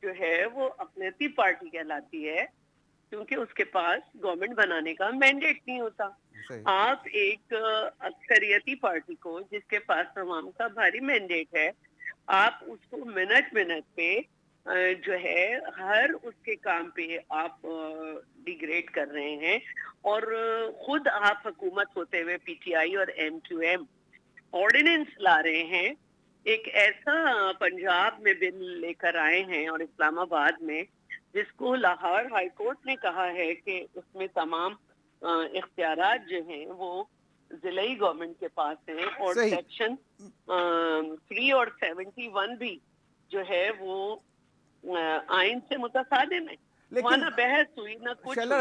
जो है वो अपनेती पार्टी कहलाती है, क्योंकि उसके पास गवर्नमेंट बनाने का मैंडेट नहीं होता। आप एक अक्सरियती पार्टी को, जिसके पास तमाम का भारी मैंडेट है, आप उसको मिनट पे जो है हर उसके काम पे आप डिग्रेड कर रहे हैं और खुद आप हुकूमत होते हुए पीटीआई और एमक्यूएम ऑर्डिनेंस ला रहे हैं। एक ऐसा पंजाब में बिल लेकर आए हैं और इस्लामाबाद में, जिसको लाहौर हाई कोर्ट ने कहा है कि उसमें तमाम इख्तियारात जो हैं वो जिलाई गवर्नमेंट के पास हैं और सेक्शन 3 और 71 भी जो है वो आइन से मुतसादिम है। लेकिन बहस हुई ना कुछ। शैला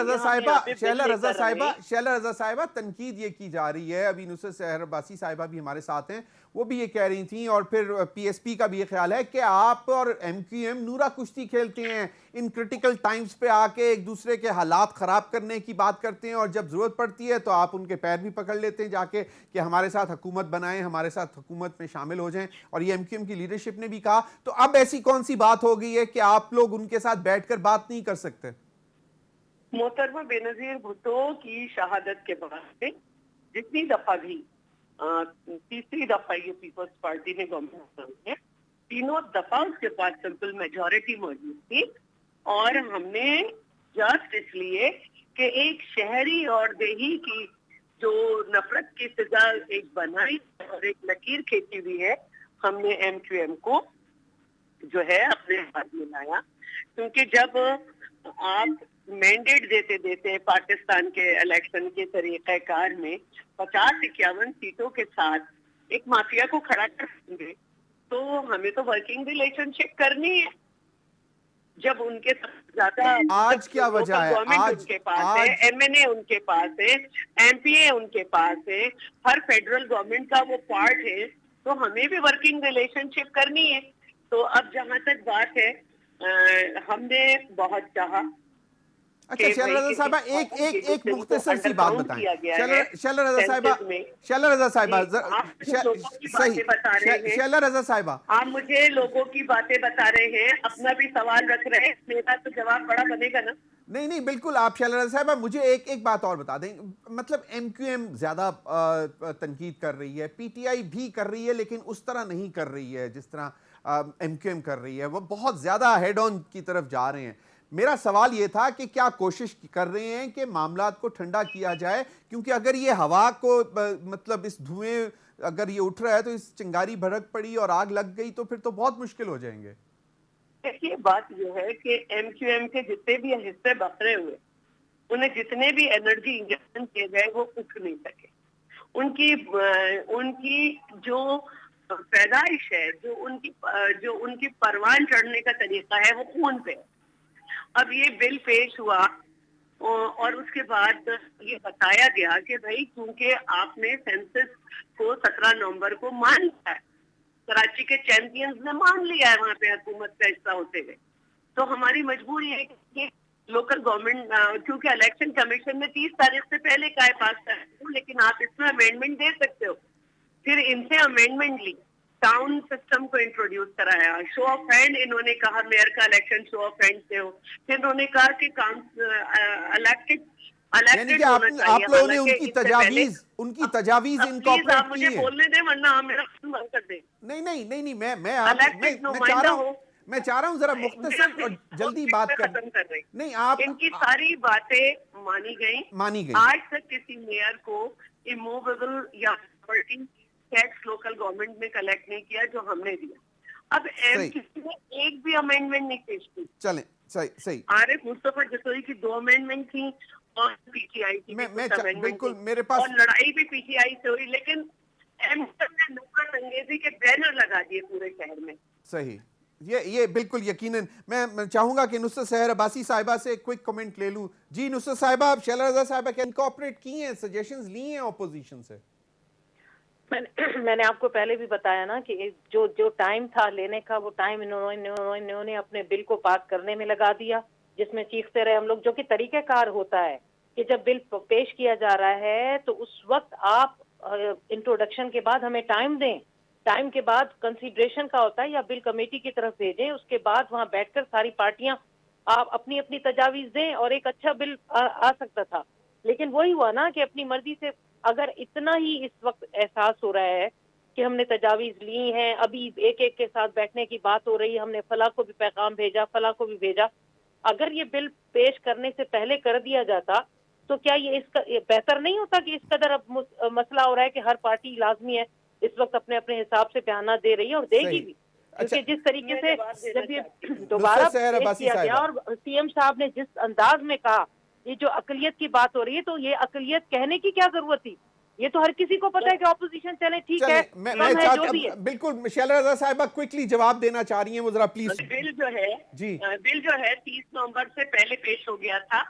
रजा साहिबा तनकीद ये की जा रही है, अभी नुसरत सहर अब्बासी साहिबा भी हमारे साथ हैं, वो भी ये कह रही थी और फिर पीएसपी का भी ये ख्याल है कि आप और एमक्यूएम नूरा कुश्ती खेलते हैं, इन क्रिटिकल टाइम्स पे आके एक दूसरे के हालात खराब करने की बात करते हैं और जब जरूरत पड़ती है तो आप उनके पैर भी पकड़ लेते हैं जाके कि हमारे साथ हुकूमत बनाएं, हमारे साथ हुकूमत में शामिल हो जाएं। और ये एमक्यूएम की लीडरशिप ने भी कहा। तो अब ऐसी कौन सी बात हो गई है कि आप लोग उनके साथ बैठकर बात नहीं कर सकते? मोहतरमा बेनजीर भुट्टो की शहादत के बाद जितनी दफा भी तीसरी दफा ये पीपल्स पार्टी ने गवर्नमेंट बनाई है, तीनों दफा उसके पास सिंपल मेजॉरिटी मौजूद थी और हमने जस्ट इसलिए कि एक शहरी और देही की जो नफरत की सजा एक बनाई और एक लकीर खींची हुई है, हमने एमक्यूएम को जो है अपने हाथ में लाया। क्योंकि जब आप मैंडेट देते पाकिस्तान के इलेक्शन के तरीक़ाकार में 50-51 सीटों के साथ एक माफिया को खड़ा कर देंगे, तो हमें तो वर्किंग रिलेशनशिप करनी है। जब उनके ज्यादा आज क्या वजह है? आज उनके पास है, एमएनए उनके पास है, एमपीए उनके पास है, हर फेडरल गवर्नमेंट का वो पार्ट है, तो हमें भी वर्किंग रिलेशनशिप करनी है। तो अब जहां तक बात है, हमने बहुत चाहा। अच्छा शैला रजा साहिबा, एक मुख्तसर सी बात बताएं। शैला रजा साहिबा, आप मुझे लोगों की बातें बता रहे हैं, अपना भी सवाल रख रहे हैं, मेरा तो जवाब बड़ा बनेगा ना। नहीं बिल्कुल, आप शैला रजा साहिबा मुझे एक बात और बता दें। मतलब एमक्यूएम ज्यादा तनकीद कर रही है, पीटीआई भी कर रही है, लेकिन उस तरह नहीं कर रही है जिस तरह एमक्यूएम कर रही है। वो बहुत ज्यादा हेड ऑन की तरफ जा रहे हैं। मेरा सवाल ये था कि क्या कोशिश कर रहे हैं कि मामलात को ठंडा किया जाए, क्योंकि अगर ये हवा को मतलब इस धुएं अगर ये उठ रहा है तो इस चिंगारी भड़क पड़ी और आग लग गई तो फिर तो बहुत मुश्किल हो जाएंगे। देखिए बात जो है कि एमक्यूएम के जितने भी हिस्से बखरे हुए, उन्हें जितने भी एनर्जी इंजेक्शन किए गए वो उठ नहीं सके। उनकी जो पैदाइश है, जो उनकी परवान चढ़ने का तरीका है, वो खून पे है। अब ये बिल पेश हुआ और उसके बाद ये बताया गया कि भाई क्योंकि आपने सेंसस को 17 नवंबर को मान लिया है, कराची के चैंपियंस ने मान लिया है वहां पे हुकूमत का हिस्सा होते हुए, तो हमारी मजबूरी है कि लोकल गवर्नमेंट, क्योंकि इलेक्शन कमीशन ने 30 तारीख से पहले कहा पास कर, लेकिन आप इसमें अमेंडमेंट दे सकते हो। फिर इनसे अमेंडमेंट ली, टाउन सिस्टम को इंट्रोड्यूस कराया, शो ऑफ हैंड इन्होंने कहा मेयर का इलेक्शन शो ऑफ हैंड से हो, फिर इन्होंने कहा कि इलेक्टेड आप लोगों ने उनकी तजावीज इनकॉर्पोरेट की है। मुझे बोलने दे वरना आप मेरा बंद कर दे। नहीं मैं चाह रहा हूँ जरा मुख्तसर और जल्दी बात खत्म कर रही। नहीं आप इनकी सारी बातें मानी गई। आज तक किसी मेयर को इमूवेबल या प्रॉपर्टी टैक्स लोकल गवर्नमेंट ने कलेक्ट नहीं किया जो हमने दिया। अब एमपी ने एक भी अमेंडमेंट नहीं पेश की। चलें, सही। आरिफ मुस्तफा जतोई की 2 अमेंडमेंट थी और पीटीआई की बिल्कुल मेरे पास, और लड़ाई भी पीटीआई से हुई, लेकिन एमपी ने नुक्कड़ अंगेजी के बैनर लगा दिए पूरे शहर में। सही, ये बिल्कुल यकीनन। मैं चाहूंगा कि नुसरत सहर अब्बासी साहिबा से क्विक कमेंट ले लूं। जी नुसरत साहिबा, आप शैला रज़ा साहिबा के इनकॉर्पोरेट की हैं, सजेशंस ली हैं ऑपोजिशन से? मैंने आपको पहले भी बताया ना कि जो टाइम था लेने का, वो टाइम इन्होंने अपने बिल को पास करने में लगा दिया, जिसमें चीखते रहे हम लोग, जो कि तरीक़ेकार होता है कि जब बिल पेश किया जा रहा है तो उस वक्त आप इंट्रोडक्शन के बाद हमें टाइम दें, टाइम के बाद कंसीडरेशन का होता है या बिल कमेटी की तरफ भेजें, उसके बाद वहां बैठकर सारी पार्टियां आप अपनी अपनी तजावीज दें और एक अच्छा बिल आ सकता था। लेकिन वही हुआ ना कि अपनी मर्जी से, अगर इतना ही इस वक्त एहसास हो रहा है कि हमने तजावीज ली हैं, अभी एक एक के साथ बैठने की बात हो रही है, हमने फला को भी पैगाम भेजा, फला को भी भेजा, अगर ये बिल पेश करने से पहले कर दिया जाता तो क्या ये बेहतर नहीं होता कि इस कदर अब मसला हो रहा है कि हर पार्टी लाजमी है इस वक्त अपने अपने हिसाब से बयान दे रही है और देगी भी, क्योंकि जिस तरीके से जब ये दोबारा पेश किया गया और सीएम साहब ने जिस अंदाज में कहा, ये जो अकलियत की बात हो रही है, तो ये अकलियत कहने की क्या जरूरत थी? ये तो हर किसी को पता है कि ऑपोजिशन चले, ठीक है, जो भी है। बिल्कुल शैला रज़ा साहिबा क्विकली जवाब देना चाह रही हैं, वो जरा प्लीज। बिल जो है 30 नवंबर से पहले पेश हो गया था,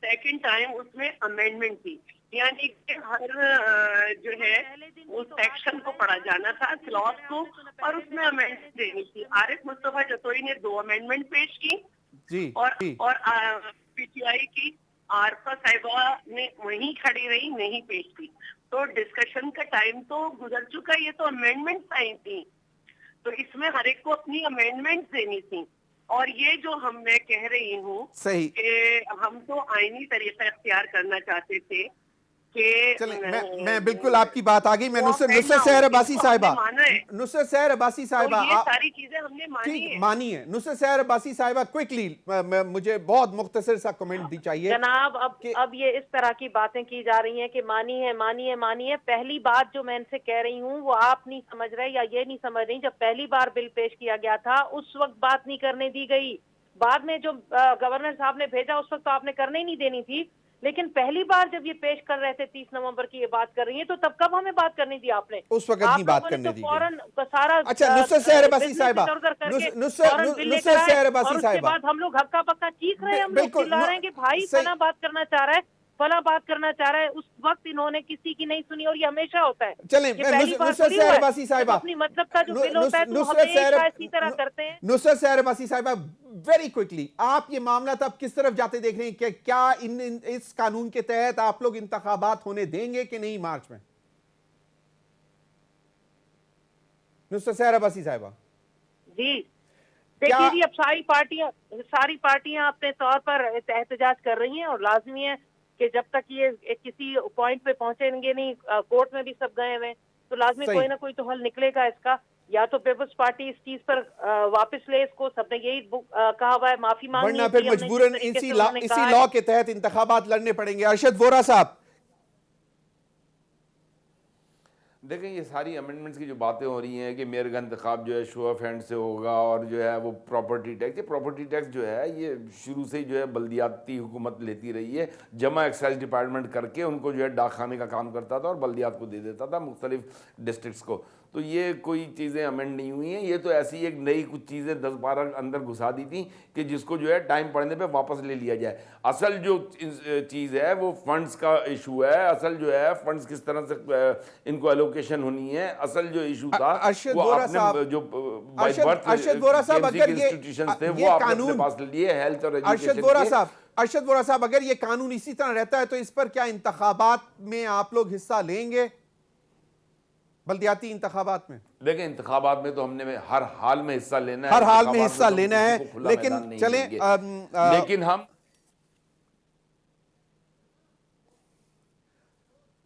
सेकंड टाइम उसमें अमेंडमेंट थी, यानी कि हर जो है उस सेक्शन को पढ़ा जाना था, क्लॉज को, और उसमें अमेंडमेंट देनी थी। आरिफ मुस्तफा जतोई ने 2 अमेंडमेंट पेश की और पीटीआई की आरफा साहिबा ने वहीं खड़ी रही, नहीं पेश की। तो डिस्कशन का टाइम तो गुजर चुका, ये तो अमेंडमेंट आई थी, तो इसमें हर एक को अपनी अमेंडमेंट देनी थी। और ये जो मैं कह रही हूँ कि हम तो आईनी तरीका इख्तियार करना चाहते थे कि मैं बिल्कुल आपकी बात आ गई। मैं नुसरत सहर अब्बासी साहिबा, नुसरत सहर अब्बासी साहिबा, ये सारी चीजें हमने मानी है। नुसरत सहर अब्बासी साहिबा क्विकली, मुझे बहुत मुख्तसर सा कमेंट दी चाहिए। जनाब, अब ये इस तरह की बातें की जा रही हैं कि मानी है। पहली बात जो मैं इनसे कह रही हूँ वो आप नहीं समझ रहे या ये नहीं समझ रही, जब पहली बार बिल पेश किया गया था उस वक्त बात नहीं करने दी गई, बाद में जो गवर्नर साहब ने भेजा उस वक्त तो आपने करने ही नहीं देनी थी, लेकिन पहली बार जब ये पेश कर रहे थे 30 नवंबर की ये बात कर रही है, तो तब कब हमें बात करनी दी आपने? उस वक्त नहीं बात करने दी। फौरन सारा अच्छा, नुसरत सहर अब्बासी साहिबा, नुसरत सहर अब्बासी साहिबा, बाद हम लोग हक्का पक्का चीख रहे हैं, हम लोग चिल्ला रहे हैं कि भाई फला बात करना चाह रहा है, फला बात करना चाह रहा है, उस वक्त इन्होंने किसी की नहीं सुनी, और ये हमेशा होता है। चलें, नुसरत सहर अब्बासी साहिबा, अपनी मतलब का जो बिल होता है तो हमेशा इसी तरह करते हैं। नुसरत सहर अब्बासी साहिबा, वेरी क्विकली, आप ये मामला तब किस तरफ जाते देख रहे हैं? क्या इस कानून के तहत आप लोग इंतखाबात होने देंगे कि नहीं मार्च में? नुसरत सहर अब्बासी साहिबा जी, देखिए जी, अब सारी पार्टियां अपने तौर पर एहतजाज कर रही हैं और लाजमी है कि जब तक ये किसी पॉइंट पे पहुंचेंगे नहीं, कोर्ट में भी सब गए हुए, तो लाजमी कोई ना कोई तो हल निकलेगा इसका। या तो पीपल्स पार्टी इस चीज पर वापस ले इसको, सबने यही कहा हुआ है, माफी मांगनी है, वरना फिर मजबूरन इसी लॉ के तहत इंतखाबात लड़ने पड़ेंगे। अरशद वोरा साहब, देखें, ये सारी अमेंडमेंट्स की जो बातें हो रही हैं कि मेयर का इंतखाब जो है शो ऑफ हैंड से होगा और जो है वो प्रॉपर्टी टैक्स, ये प्रॉपर्टी टैक्स जो है ये शुरू से ही जो है बल्दियाती हुकूमत लेती रही है, जमा एक्साइज डिपार्टमेंट करके उनको जो है डाक खाने का काम करता था और बल्दियात को दे देता था मुख्तलिफ डिस्ट्रिक्ट्स को। तो ये कोई चीज़ें अमेंड नहीं हुई हैं, ये तो ऐसी एक नई कुछ चीज़ें 10-12 अंदर घुसा दी थी कि जिसको जो है टाइम पड़ने पे वापस ले लिया जाए। असल जो चीज़ है वो फंड्स का इशू है, असल जो है फंड्स किस तरह से इनको एलोकेशन होनी है, असल जो इशू था वो आपने जो अरशद वोरा साहब, अगर ये इंस्टीट्यूशंस थे वो आपने पास लिए, हेल्थ और अरशद वोरा साहब, अगर ये कानून इसी तरह रहता है तो इस पर क्या इंतखाबात में आप लोग हिस्सा लेंगे? बल्दियाती इंतखाबात में? देखें, इंतखाबात में तो हमने हर हाल में हिस्सा लेना है, हर हाल में हिस्सा लेना है, लेकिन चलें, लेकिन हम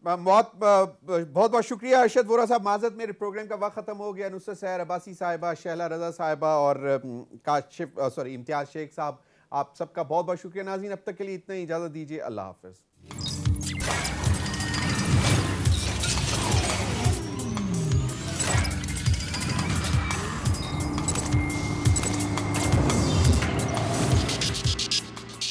बहुत शुक्रिया अरशद वोरा साहब। माजरत, मेरे प्रोग्राम का वक्त खत्म हो गया। नुसरत सहर अब्बासी साहिबा, शैला रज़ा साहिबा और इम्तियाज शेख साहब, आप सबका बहुत बहुत शुक्रिया। नाज़रीन, अब तक के लिए इतना ही, इजाजत दीजिए, अल्लाह हाफिज।